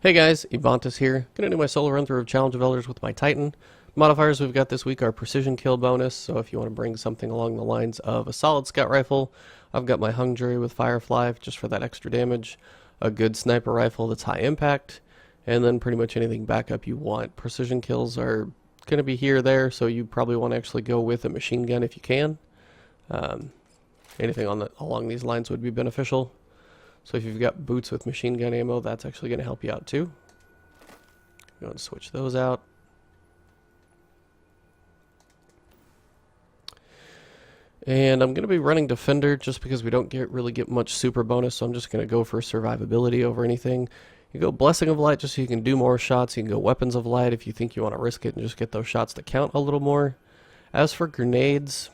Hey guys, Ebontis here. Gonna do my solo run through of Challenge of Elders with my Titan. Modifiers we've got this week are Precision Kill bonus, so if you want to bring something along the lines of a solid scout rifle, I've got my Hung Jury with Firefly just for that extra damage, a good sniper rifle that's high impact, and then pretty much anything backup you want. Precision kills are gonna be here or there, so you probably want to actually go with a machine gun if you can. Anything along these lines would be beneficial. So if you've got boots with machine gun ammo, that's actually going to help you out too. Go and switch those out. And I'm going to be running Defender just because we don't really get much super bonus, so I'm just going to go for survivability over anything. You go Blessing of Light just so you can do more shots. You can go Weapons of Light if you think you want to risk it and just get those shots to count a little more. As for grenades,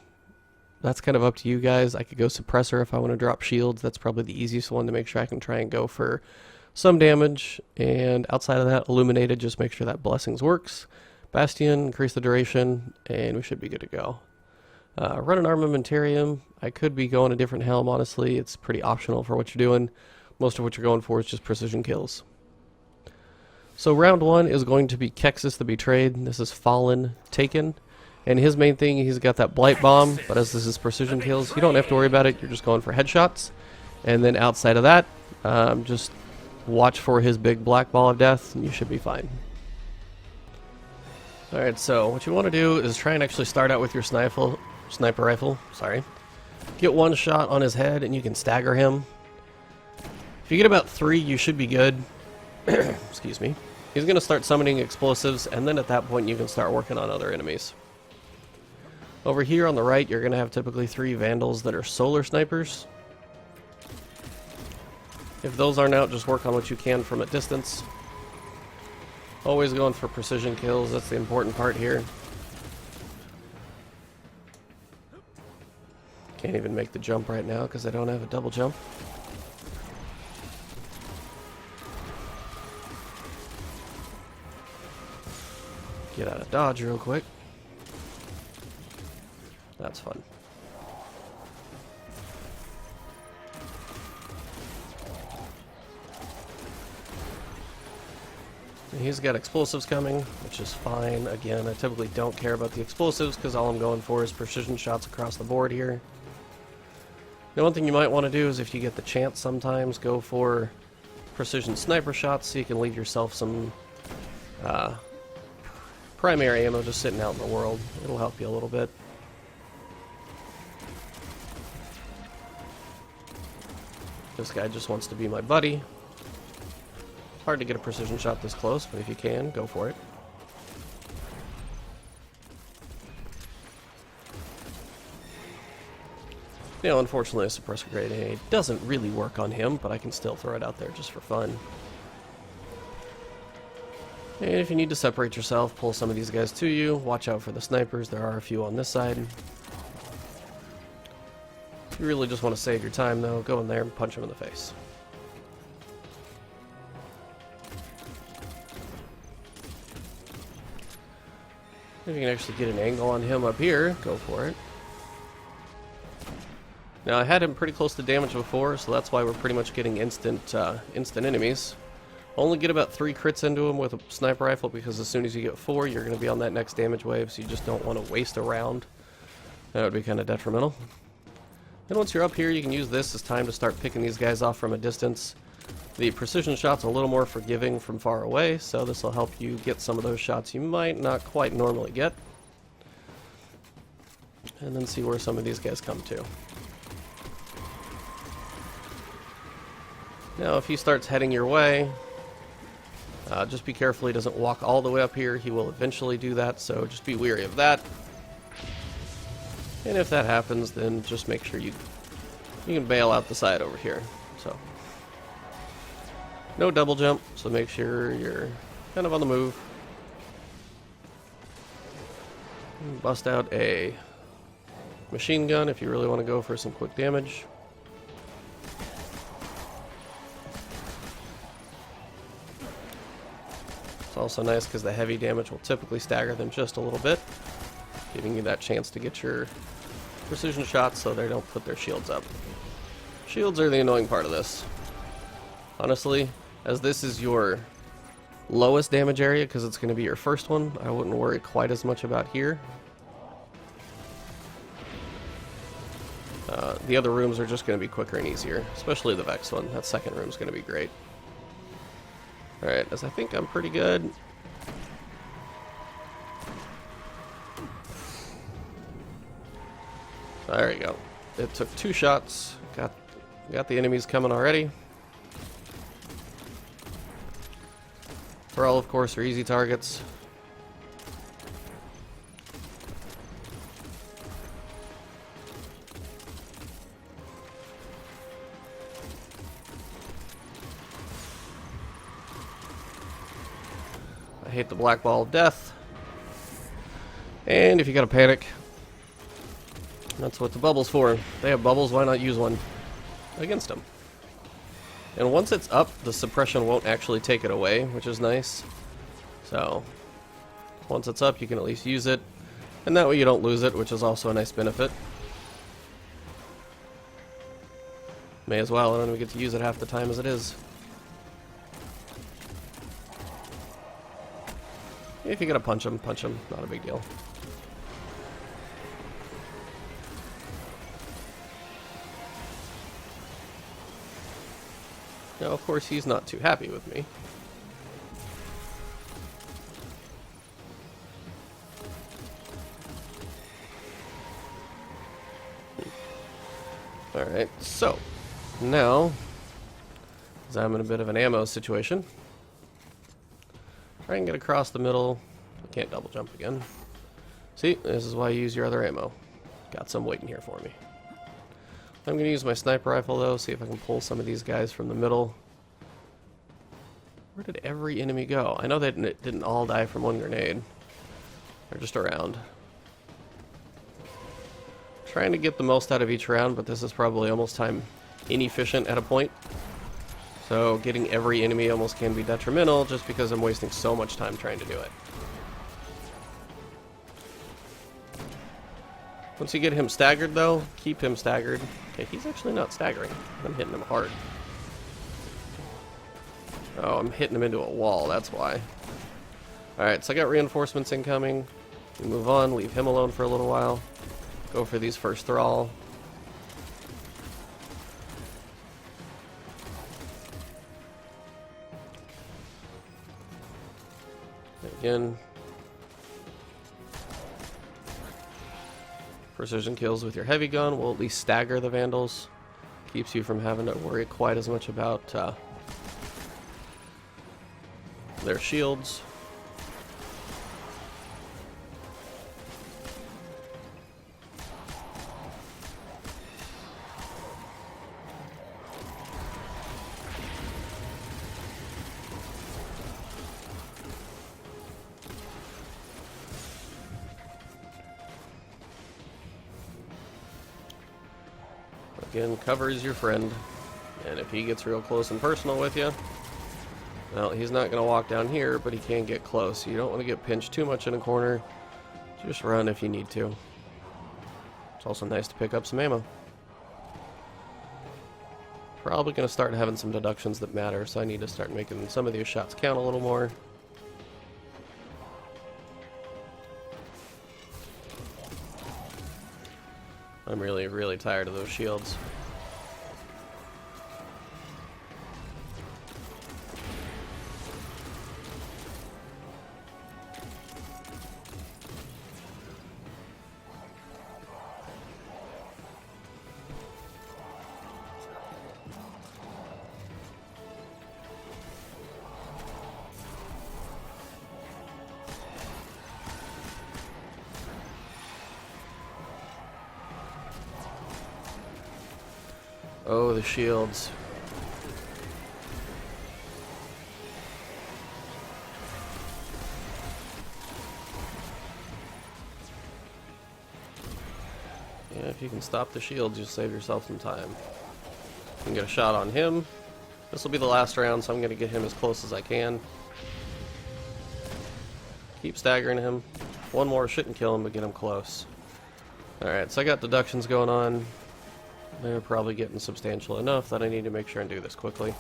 that's kind of up to you guys. I could go Suppressor if I want to drop shields. That's probably the easiest one to make sure I can try and go for some damage. And outside of that, Illuminated, just make sure that Blessings works. Bastion, increase the duration, and we should be good to go. Run an Armamentarium. I could be going a different helm, honestly. It's pretty optional for what you're doing. Most of what you're going for is just precision kills. So round one is going to be Keksis the Betrayed. This is Fallen Taken. And his main thing, he's got that Blight Bomb, but as this is precision kills, you don't have to worry about it. You're just going for headshots. And then outside of that, just watch for his big black ball of death, and you should be fine. Alright, so what you want to do is try and actually start out with your sniper rifle. Get one shot on his head, and you can stagger him. If you get about 3, you should be good. Excuse me. He's going to start summoning explosives, and then at that point, you can start working on other enemies. Over here on the right, you're going to have typically 3 Vandals that are solar snipers. If those aren't out, just work on what you can from a distance. Always going for precision kills, that's the important part here. Can't even make the jump right now because I don't have a double jump. Get out of dodge real quick. That's fun. And he's got explosives coming, which is fine. Again, I typically don't care about the explosives because all I'm going for is precision shots across the board here. The one thing you might want to do is if you get the chance sometimes, go for precision sniper shots so you can leave yourself some primary ammo just sitting out in the world. It'll help you a little bit. This guy just wants to be my buddy. Hard to get a precision shot this close, but if you can, go for it. You know, unfortunately, a suppressor grenade doesn't really work on him, but I can still throw it out there just for fun. And if you need to separate yourself, pull some of these guys to you. Watch out for the snipers. There are a few on this side. If you really just want to save your time, though, go in there and punch him in the face. If you can actually get an angle on him up here, go for it. Now, I had him pretty close to damage before, so that's why we're pretty much getting instant enemies. Only get about 3 crits into him with a sniper rifle, because as soon as you get 4, you're going to be on that next damage wave, so you just don't want to waste a round. That would be kind of detrimental. And once you're up here, you can use this as time to start picking these guys off from a distance. The precision shot's a little more forgiving from far away, so this will help you get some of those shots you might not quite normally get. And then see where some of these guys come to. Now, if he starts heading your way, just be careful he doesn't walk all the way up here. He will eventually do that, so just be wary of that. And if that happens, then just make sure you can bail out the side over here. So, no double jump, so make sure you're kind of on the move. Bust out a machine gun if you really want to go for some quick damage. It's also nice because the heavy damage will typically stagger them just a little bit, giving you that chance to get your precision shots so they don't put their shields up. Shields are the annoying part of this. Honestly, as this is your lowest damage area because it's going to be your first one. I wouldn't worry quite as much about here. The other rooms are just going to be quicker and easier, especially the Vex one. That second room is going to be great. Alright, as I think I'm pretty good. There you go. It took 2 shots. Got the enemies coming already. Thrall, of course, are easy targets. I hate the black ball of death. And if you got a panic, that's what the bubble's for. They have bubbles, why not use one against them? And once it's up, the suppression won't actually take it away, which is nice. So, once it's up, you can at least use it. And that way you don't lose it, which is also a nice benefit. May as well, I don't even get to use it half the time as it is. If you gotta punch him, not a big deal. Now, of course, he's not too happy with me. Alright, so, now, as I'm in a bit of an ammo situation, try and get across the middle. I can't double jump again. See, this is why you use your other ammo. Got some waiting here for me. I'm going to use my sniper rifle, though, see if I can pull some of these guys from the middle. Where did every enemy go? I know they didn't all die from one grenade. They're just around. Trying to get the most out of each round, but this is probably almost time inefficient at a point. So getting every enemy almost can be detrimental just because I'm wasting so much time trying to do it. Once you get him staggered, though, keep him staggered. Okay, he's actually not staggering. I'm hitting him hard. Oh, I'm hitting him into a wall, that's why. Alright, so I got reinforcements incoming. We move on, leave him alone for a little while. Go for these first Thrall. Again, precision kills with your heavy gun will at least stagger the Vandals. Keeps you from having to worry quite as much about their shields. Again, cover is your friend, and if he gets real close and personal with you, well, he's not going to walk down here, but he can get close. You don't want to get pinched too much in a corner. Just run if you need to. It's also nice to pick up some ammo. Probably going to start having some deductions that matter, so I need to start making some of these shots count a little more. I'm really, really tired of those shields. Oh, the shields. Yeah, if you can stop the shields, you'll save yourself some time. You can get a shot on him. This will be the last round, so I'm going to get him as close as I can. Keep staggering him. One more shouldn't kill him, but get him close. Alright, so I got deductions going on. They're probably getting substantial enough that I need to make sure and do this quickly.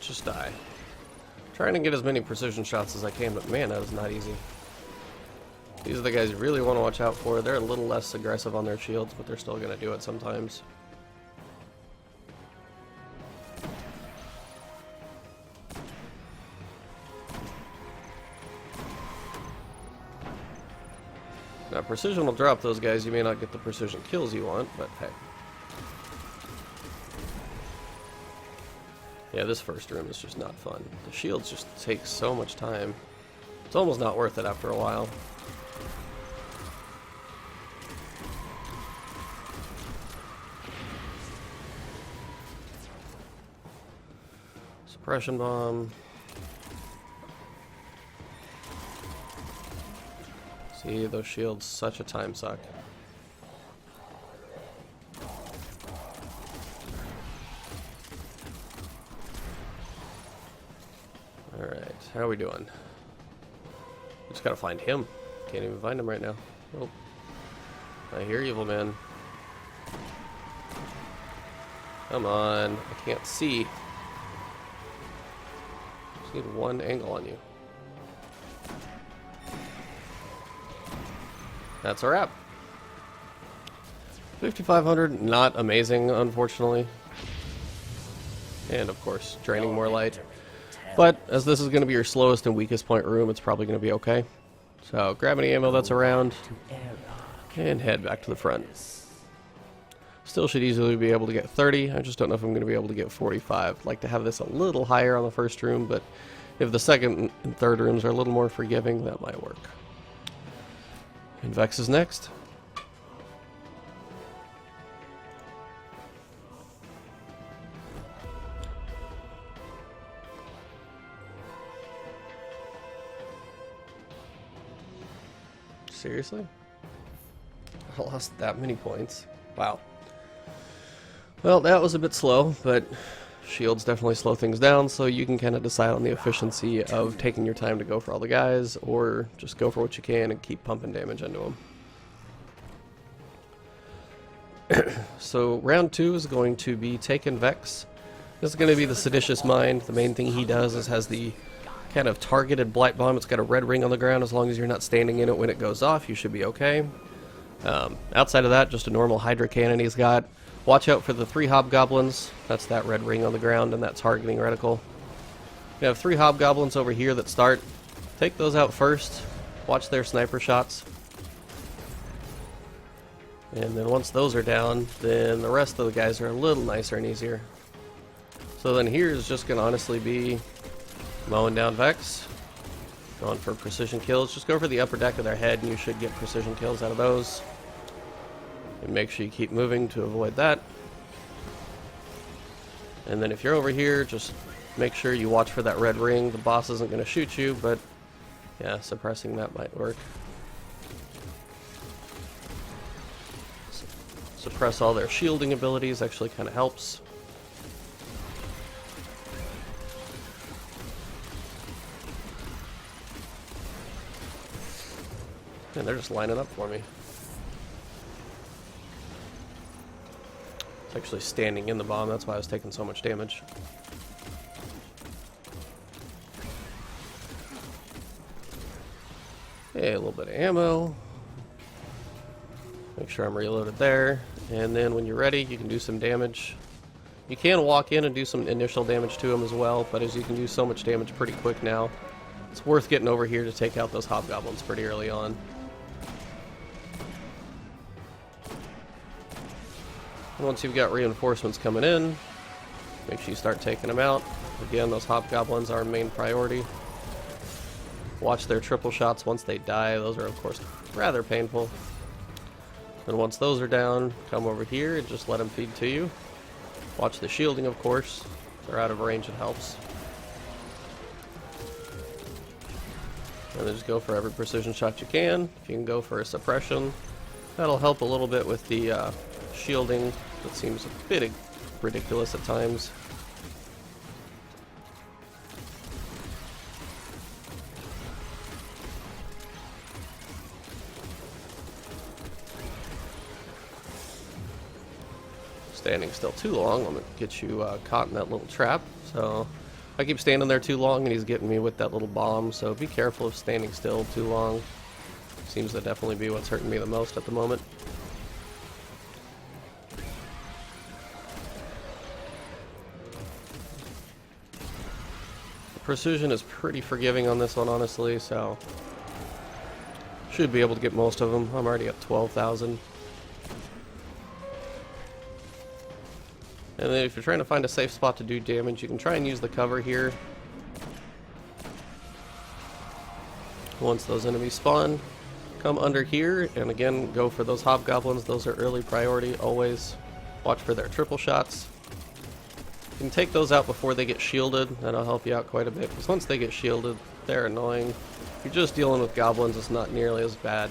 Just die. Trying to get as many precision shots as I can, but man, that is not easy. These are the guys you really want to watch out for. They're a little less aggressive on their shields, but they're still going to do it sometimes. Now, precision will drop those guys. You may not get the precision kills you want, but hey. Yeah, this first room is just not fun. The shields just take so much time. It's almost not worth it after a while. Suppression bomb. See, those shields, such a time suck. Alright, how are we doing? Just gotta find him. Can't even find him right now. Oh. I hear evil man. Come on, I can't see. Just need one angle on you. That's a wrap. 5,500, not amazing, unfortunately. And of course, draining more light. But as this is going to be your slowest and weakest point room, it's probably going to be okay. So grab any ammo that's around and head back to the front. Still should easily be able to get 30. I just don't know if I'm going to be able to get 45. I'd like to have this a little higher on the first room, but if the second and third rooms are a little more forgiving, that might work. And Vex is next. Seriously? I lost that many points. Wow. Well, that was a bit slow, but shields definitely slow things down, so you can kind of decide on the efficiency of taking your time to go for all the guys, or just go for what you can and keep pumping damage into them. So round 2 is going to be Taken Vex. This is going to be the Seditious Mind. The main thing he does is has the kind of targeted blight bomb. It's got a red ring on the ground. As long as you're not standing in it when it goes off, you should be okay. Outside of that, just a normal Hydra cannon he's got. Watch out for the 3 hobgoblins. That's that red ring on the ground and that targeting reticle. You have 3 hobgoblins over here that start. Take those out first. Watch their sniper shots. And then once those are down, then the rest of the guys are a little nicer and easier. So then here is just going to honestly be mowing down Vex. Going for precision kills. Just go for the upper deck of their head and you should get precision kills out of those. And make sure you keep moving to avoid that. And then if you're over here, just make sure you watch for that red ring. The boss isn't going to shoot you, but yeah, suppressing that might work. Suppress all their shielding abilities actually kind of helps. And they're just lining up for me. It's actually standing in the bomb, that's why I was taking so much damage. Okay, a little bit of ammo. Make sure I'm reloaded there. And then when you're ready, you can do some damage. You can walk in and do some initial damage to them as well, but as you can do so much damage pretty quick now, it's worth getting over here to take out those hobgoblins pretty early on. Once you've got reinforcements coming in, make sure you start taking them out. Again, those hobgoblins are our main priority. Watch their triple shots once they die. Those are, of course, rather painful. And once those are down, come over here and just let them feed to you. Watch the shielding, of course. If they're out of range, it helps. And then just go for every precision shot you can. If you can go for a suppression, that'll help a little bit with the shielding. That seems a bit ridiculous at times. Standing still too long, I'm going to get you caught in that little trap. So I keep standing there too long and he's getting me with that little bomb, so be careful of standing still too long. Seems to definitely be what's hurting me the most at the moment. The precision is pretty forgiving on this one, honestly, so should be able to get most of them. I'm already at 12,000. And then if you're trying to find a safe spot to do damage, you can try and use the cover here. Once those enemies spawn, come under here, and again, go for those hobgoblins. Those are early priority, always. Watch for their triple shots. You can take those out before they get shielded. That'll help you out quite a bit, because once they get shielded, they're annoying. If you're just dealing with goblins, it's not nearly as bad.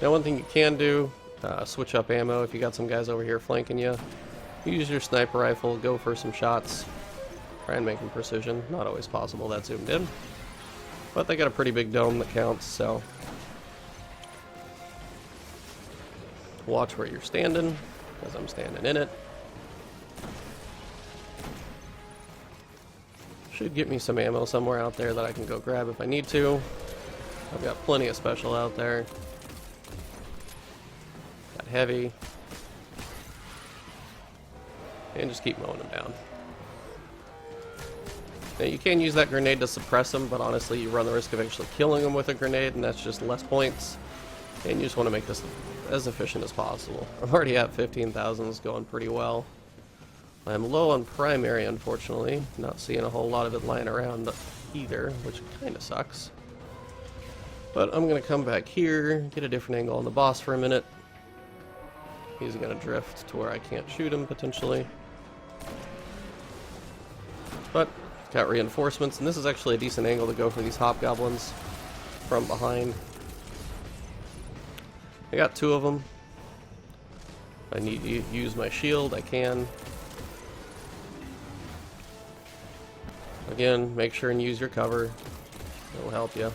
Now, one thing you can do, switch up ammo if you got some guys over here flanking you. Use your sniper rifle, go for some shots. Try and make them precision. Not always possible, that zoomed in. But they got a pretty big dome that counts, so watch where you're standing, because I'm standing in it. Should get me some ammo somewhere out there that I can go grab if I need to. I've got plenty of special out there. Got heavy. And just keep mowing them down. Now you can use that grenade to suppress them, but honestly you run the risk of actually killing them with a grenade, and that's just less points. And you just want to make this as efficient as possible. I'm already at 15,000, it's going pretty well. I'm low on primary, unfortunately. Not seeing a whole lot of it lying around either, which kind of sucks. But I'm going to come back here, get a different angle on the boss for a minute. He's going to drift to where I can't shoot him, potentially. But got reinforcements, and this is actually a decent angle to go for these hobgoblins from behind. I got two of them. If I need to use my shield, I can. Again, make sure and use your cover. It'll help you.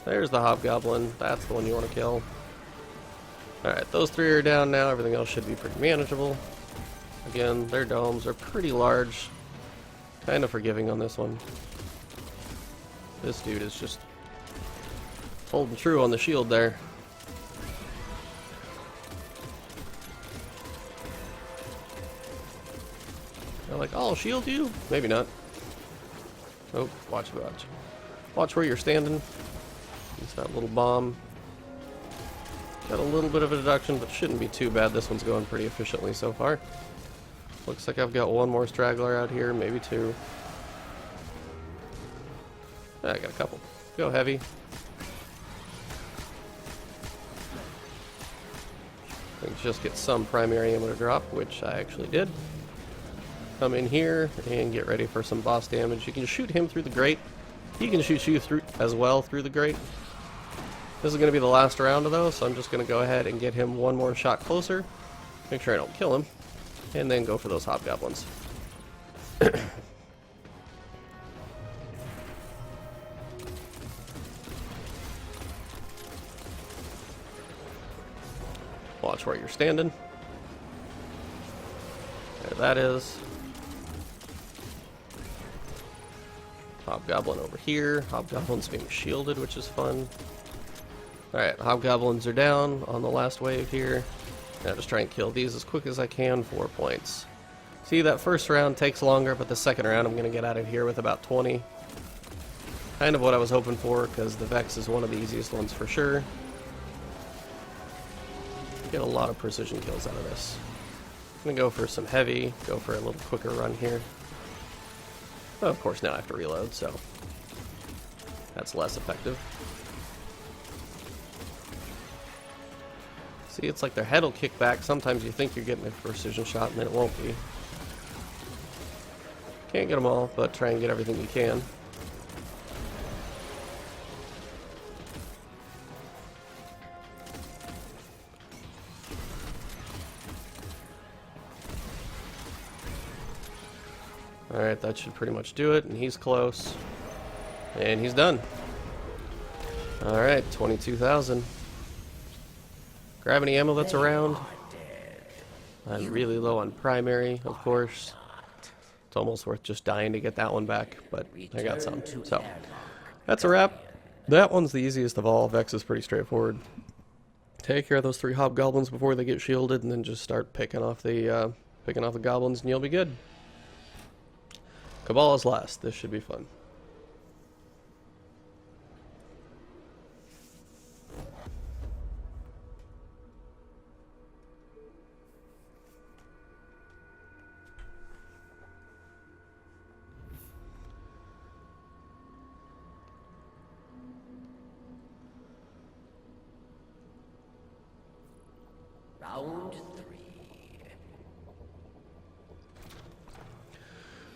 There's the hobgoblin. That's the one you want to kill. Alright, those three are down now. Everything else should be pretty manageable. Again, their domes are pretty large. Kind of forgiving on this one. This dude is just holding true on the shield there. They're like, oh, I'll shield you? Maybe not. Oh, watch. Watch where you're standing. Use that little bomb. Got a little bit of a deduction, but shouldn't be too bad. This one's going pretty efficiently so far. Looks like I've got one more straggler out here, maybe two. I got a couple. Go heavy. I can just get some primary ammo to drop, which I actually did. Come in here and get ready for some boss damage. You can shoot him through the grate. He can shoot you through as well through the grate. This is going to be the last round though, so I'm just going to go ahead and get him one more shot closer. Make sure I don't kill him. And then go for those hobgoblins. Watch where you're standing. There that is. Hobgoblin over here. Hobgoblin's being shielded, which is fun. Alright, hobgoblins are down on the last wave here. Now just try and kill these as quick as I can. 4 points. See, that first round takes longer, but the second round I'm going to get out of here with about 20. Kind of what I was hoping for, because the Vex is one of the easiest ones for sure. Get a lot of precision kills out of this. I'm going to go for some heavy, go for a little quicker run here. Oh, of course, now I have to reload, so that's less effective. See, it's like their head will kick back. Sometimes you think you're getting a precision shot, and then it won't be. Can't get them all, but try and get everything you can. Alright, that should pretty much do it, and he's close. And he's done. Alright, 22,000. Grab any ammo that's around. I'm really low on primary, of course. It's almost worth just dying to get that one back, but I got some. So, that's a wrap. That one's the easiest of all. Vex is pretty straightforward. Take care of those 3 hobgoblins before they get shielded, and then just start picking off the goblins, and you'll be good. Cabal is last. This should be fun. Round 3.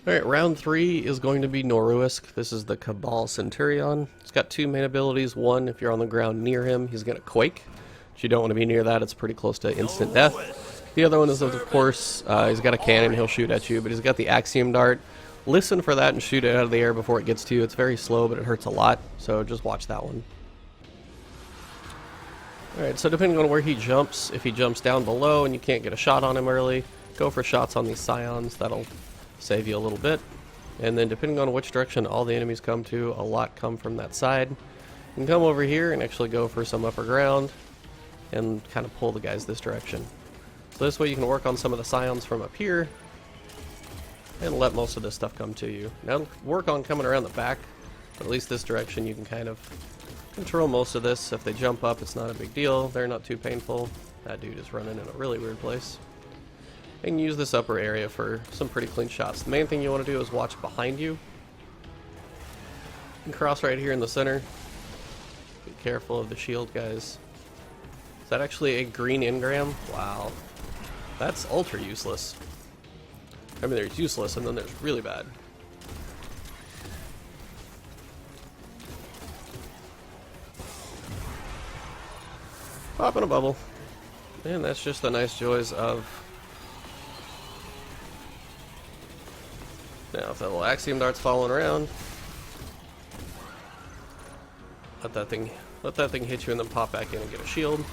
Alright, round 3 is going to be Noru'usk. This is the Cabal Centurion. It's got 2 main abilities. One, if you're on the ground near him, he's going to quake. But you don't want to be near that. It's pretty close to instant death. The other one is, of course, he's got a cannon. He'll shoot at you, but he's got the Axiom Dart. Listen for that and shoot it out of the air before it gets to you. It's very slow, but it hurts a lot, so just watch that one. Alright, so depending on where he jumps, if he jumps down below and you can't get a shot on him early, go for shots on these scions. That'll save you a little bit. And then depending on which direction all the enemies come to, a lot come from that side. You can come over here and actually go for some upper ground and kind of pull the guys this direction. So this way you can work on some of the scions from up here and let most of this stuff come to you. Now work on coming around the back, but at least this direction you can kind of control most of this. If they jump up, it's not a big deal. They're not too painful. That dude is running in a really weird place. And use this upper area for some pretty clean shots. The main thing you want to do is watch behind you. And cross right here in the center. Be careful of the shield guys. Is that actually a green engram? Wow. That's ultra useless. I mean, there's useless and then there's really bad. Pop in a bubble. And that's just the nice joys of... Now, if that little Axiom Dart's falling around, let that thing hit you and then pop back in and get a shield.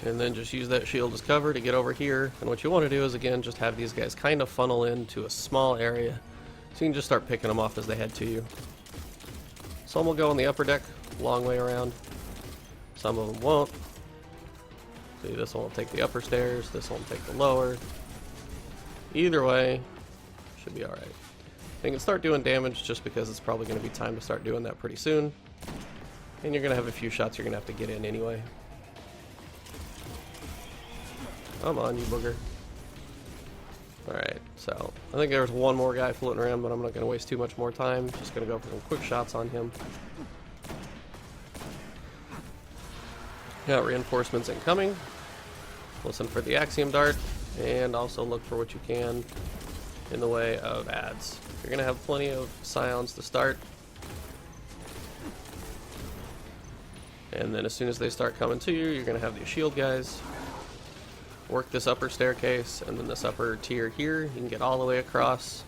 And then just use that shield as cover to get over here. And what you want to do is, again, just have these guys kind of funnel into a small area, so you can just start picking them off as they head to you. Some will go on the upper deck, long way around. Some of them won't. See, this one will take the upper stairs, this one will take the lower. Either way, should be alright. They can start doing damage just because it's probably going to be time to start doing that pretty soon. And you're going to have a few shots you're going to have to get in anyway. Come on, you booger. Alright, so I think there's one more guy floating around, but I'm not going to waste too much more time. Just going to go for some quick shots on him. Got reinforcements incoming. Listen for the Axiom Dart, and also look for what you can in the way of adds. You're going to have plenty of scions to start. And then as soon as they start coming to you, you're going to have these shield guys. Work this upper staircase, and then this upper tier here. You can get all the way across.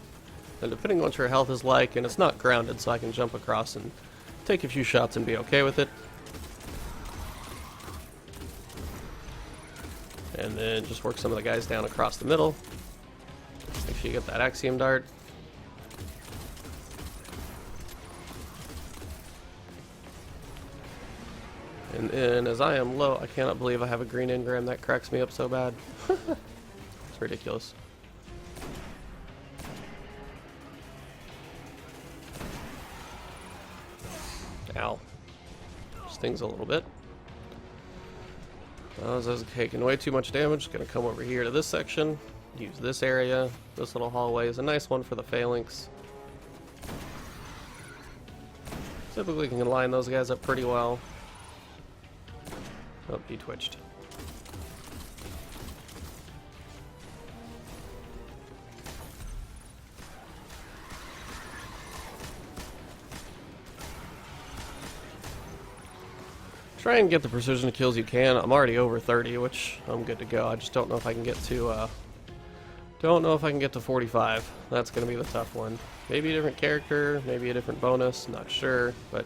And depending on what your health is like, and it's not grounded, so I can jump across and take a few shots and be okay with it. And then just work some of the guys down across the middle. Make sure you get that Axiom Dart. And then, as I am low, I cannot believe I have a green engram. That cracks me up so bad. It's ridiculous. Ow. Stings a little bit. As I was taking way too much damage, gonna come over here to this section. Use this area. This little hallway is a nice one for the phalanx. Typically can line those guys up pretty well. Oh, he twitched. Try and get the precision kills you can. I'm already over 30, which I'm good to go. I just don't know if I can get to Don't know if I can get to 45. That's going to be the tough one. Maybe a different character, maybe a different bonus, not sure. But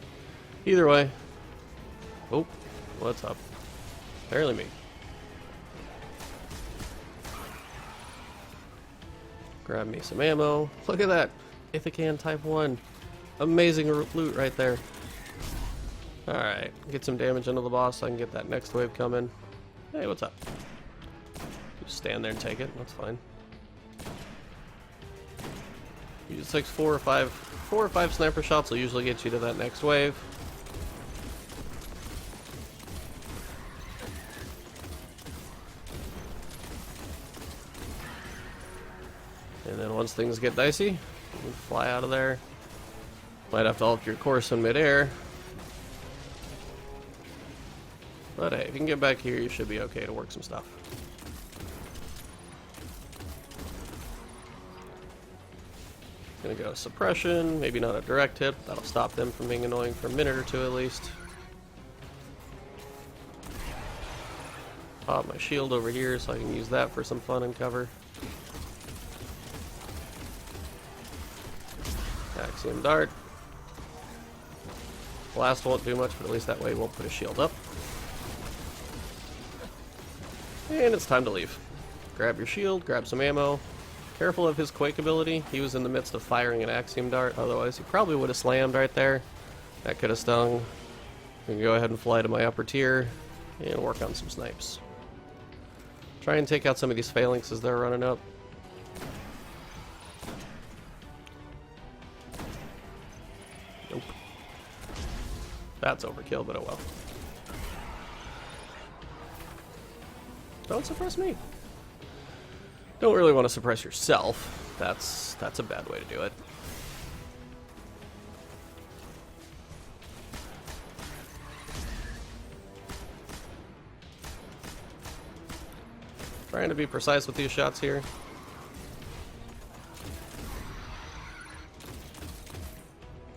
either way. Oh, what's up? Barely me. Grab me some ammo. Look at that. Ithacan type 1. Amazing loot right there. Alright, get some damage into the boss so I can get that next wave coming. Hey, what's up? Just stand there and take it. That's fine. Use 4 or 5 sniper shots will usually get you to that next wave. And then once things get dicey, you can fly out of there. Might have to alter your course in midair. But hey, if you can get back here, you should be okay to work some stuff. Gonna go suppression, maybe not a direct hit. That'll stop them from being annoying for a minute or two at least. Pop my shield over here so I can use that for some fun and cover. Axiom dart. Blast won't do much, but at least that way won't put a shield up. And it's time to leave. Grab your shield, grab some ammo. Careful of his quake ability. He was in the midst of firing an axiom dart, otherwise he probably would have slammed right there. That could have stung. We can go ahead and fly to my upper tier and work on some snipes. Try and take out some of these phalanxes that are running up. Nope. That's overkill, but oh well. Don't suppress me. Don't really want to suppress yourself. That's a bad way to do it. Trying to be precise with these shots here.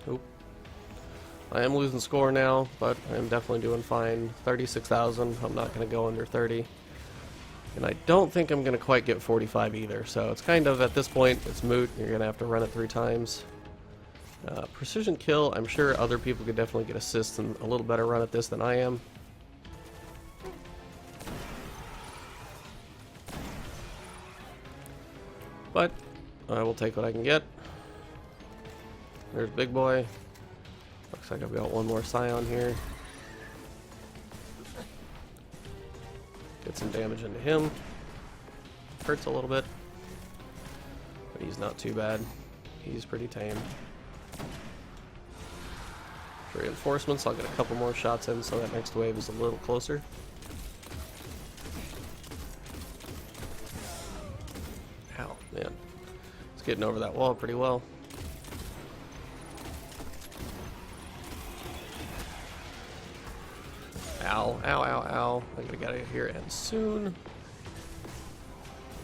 Oop. I am losing score now, but I am definitely doing fine. 36,000. I'm not going to go under 30. And I don't think I'm going to quite get 45 either, so it's kind of, at this point, it's moot. You're going to have to run it 3 times. Precision kill, I'm sure other people could definitely get assists and a little better run at this than I am. But I will take what I can get. There's Big Boy. Looks like I've got one more Scion here. Get some damage into him. Hurts a little bit, but he's not too bad. He's pretty tame. Reinforcements, I'll get a couple more shots in so that next wave is a little closer. Ow, man. It's getting over that wall pretty well. Ow, ow, ow, ow. I gotta get out of here and soon.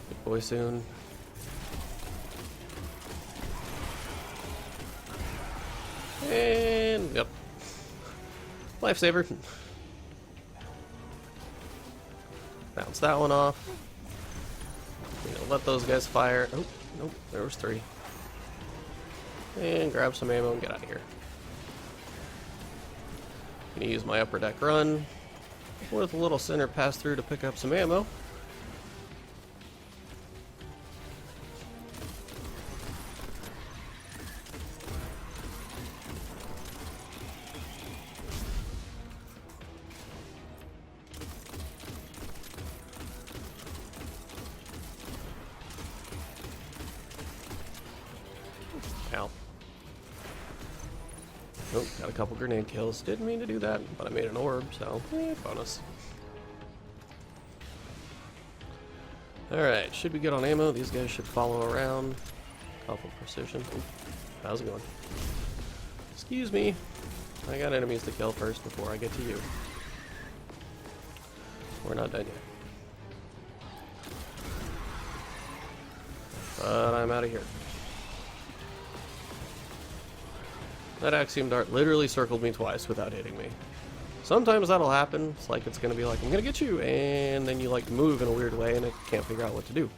Big boy soon. And, yep. Lifesaver. Bounce that one off. Let those guys fire. Oh, nope, there was 3. And grab some ammo and get out of here. Gonna use my upper deck run with a little center pass through to pick up some ammo. Ow. Oh, got a couple grenade kills. Didn't mean to do that, but I made an orb, so bonus. Alright, should be good on ammo. These guys should follow around. Couple precision. Ooh, how's it going? Excuse me. I got enemies to kill first before I get to you. We're not done yet. But I'm out of here. That axiom dart literally circled me twice without hitting me. Sometimes that'll happen. It's like it's gonna be like, I'm gonna get you, and then you like move in a weird way and it can't figure out what to do.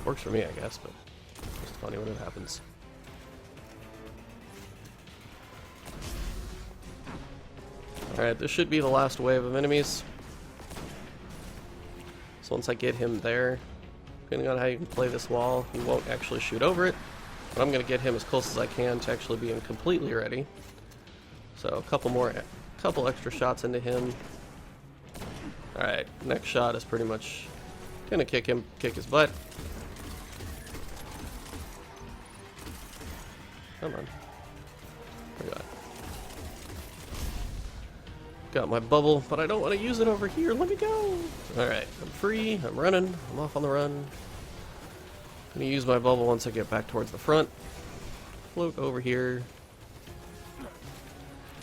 Works for me, I guess, but it's just funny when it happens. Alright, this should be the last wave of enemies. So once I get him there, depending on how you can play this wall, he won't actually shoot over it. But I'm going to get him as close as I can to actually being completely ready. So a couple extra shots into him. Alright, next shot is pretty much going to kick his butt. Come on. Got my bubble, but I don't want to use it over here. Let me go. Alright, I'm free. I'm running. I'm off on the run. I'm going to use my bubble once I get back towards the front. Float over here.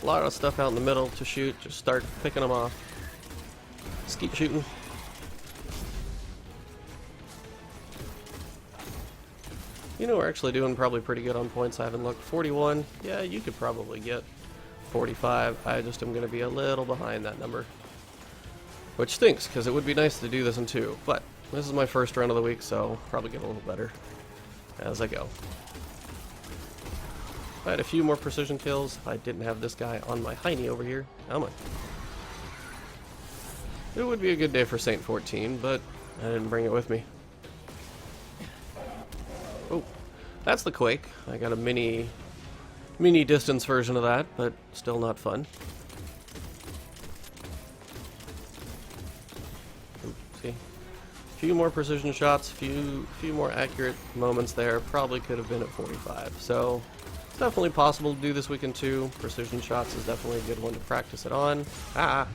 A lot of stuff out in the middle to shoot. Just start picking them off. Just keep shooting. You know, we're actually doing probably pretty good on points. I haven't looked. 41. Yeah, you could probably get 45. I just am going to be a little behind that number. Which stinks, because it would be nice to do this in 2. But this is my first run of the week, so probably get a little better as I go. If I had a few more precision kills, if I didn't have this guy on my hiney over here. Come on. It would be a good day for Saint 14, but I didn't bring it with me. Oh, that's the Quake. I got a mini distance version of that, but still not fun. See, a few more precision shots, few more accurate moments there. Probably could have been at 45. So it's definitely possible to do this week in 2. Precision shots is definitely a good one to practice it on. I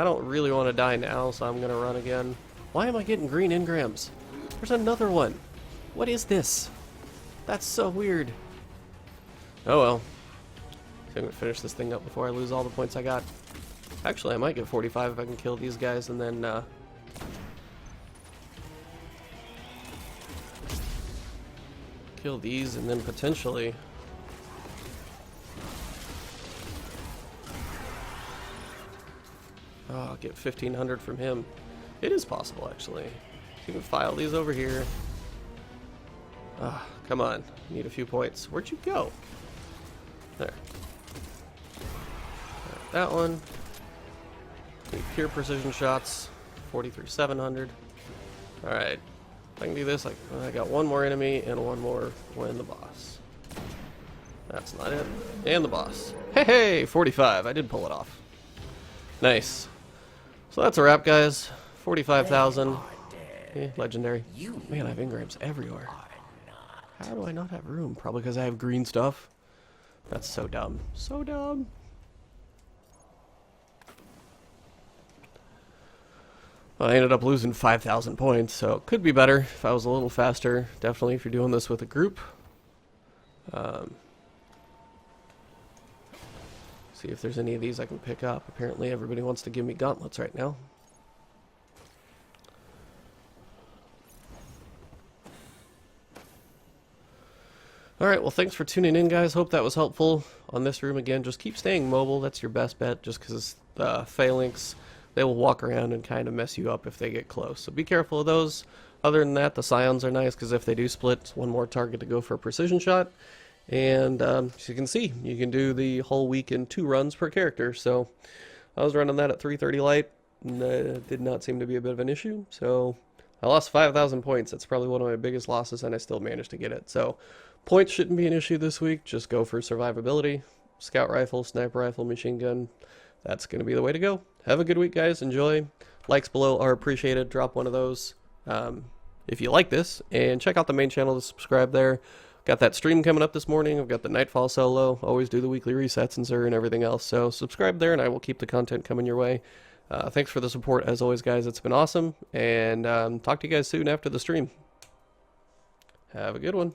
don't really want to die now, so I'm gonna run again. Why am I getting green engrams? There's another one. What is this? That's so weird. Oh well. I'm gonna finish this thing up before I lose all the points I got. Actually, I might get 45 if I can kill these guys and then kill these and then potentially I'll get 1500 from him. It is possible, actually. You can file these over here. Come on. Need a few points. Where'd you go? There. Right, that one. Need pure precision shots. 43,700. Alright. If I can do this, I got one more enemy and one more win the boss. That's not it. And the boss. Hey, hey! 45. I did pull it off. Nice. So that's a wrap, guys. 45,000. Yeah, legendary. Man, I have engrams everywhere. How do I not have room? Probably because I have green stuff. That's so dumb. So dumb. Well, I ended up losing 5,000 points, so it could be better if I was a little faster. Definitely if you're doing this with a group. See if there's any of these I can pick up. Apparently everybody wants to give me gauntlets right now. Alright, well thanks for tuning in, guys. Hope that was helpful on this room. Again, just keep staying mobile. That's your best bet, just because phalanx, they will walk around and kind of mess you up if they get close. So be careful of those. Other than that, the scions are nice, because if they do split, it's one more target to go for a precision shot. And as you can see, you can do the whole week in 2 runs per character. So I was running that at 330 light, and it did not seem to be a bit of an issue. So I lost 5,000 points. That's probably one of my biggest losses, and I still managed to get it. So points shouldn't be an issue this week. Just go for survivability. Scout rifle, sniper rifle, machine gun. That's going to be the way to go. Have a good week, guys. Enjoy. Likes below are appreciated. Drop one of those if you like this. And check out the main channel to subscribe there. Got that stream coming up this morning. I've got the Nightfall solo. Always do the weekly resets and Xur and everything else. So subscribe there, and I will keep the content coming your way. Thanks for the support, as always, guys. It's been awesome. And talk to you guys soon after the stream. Have a good one.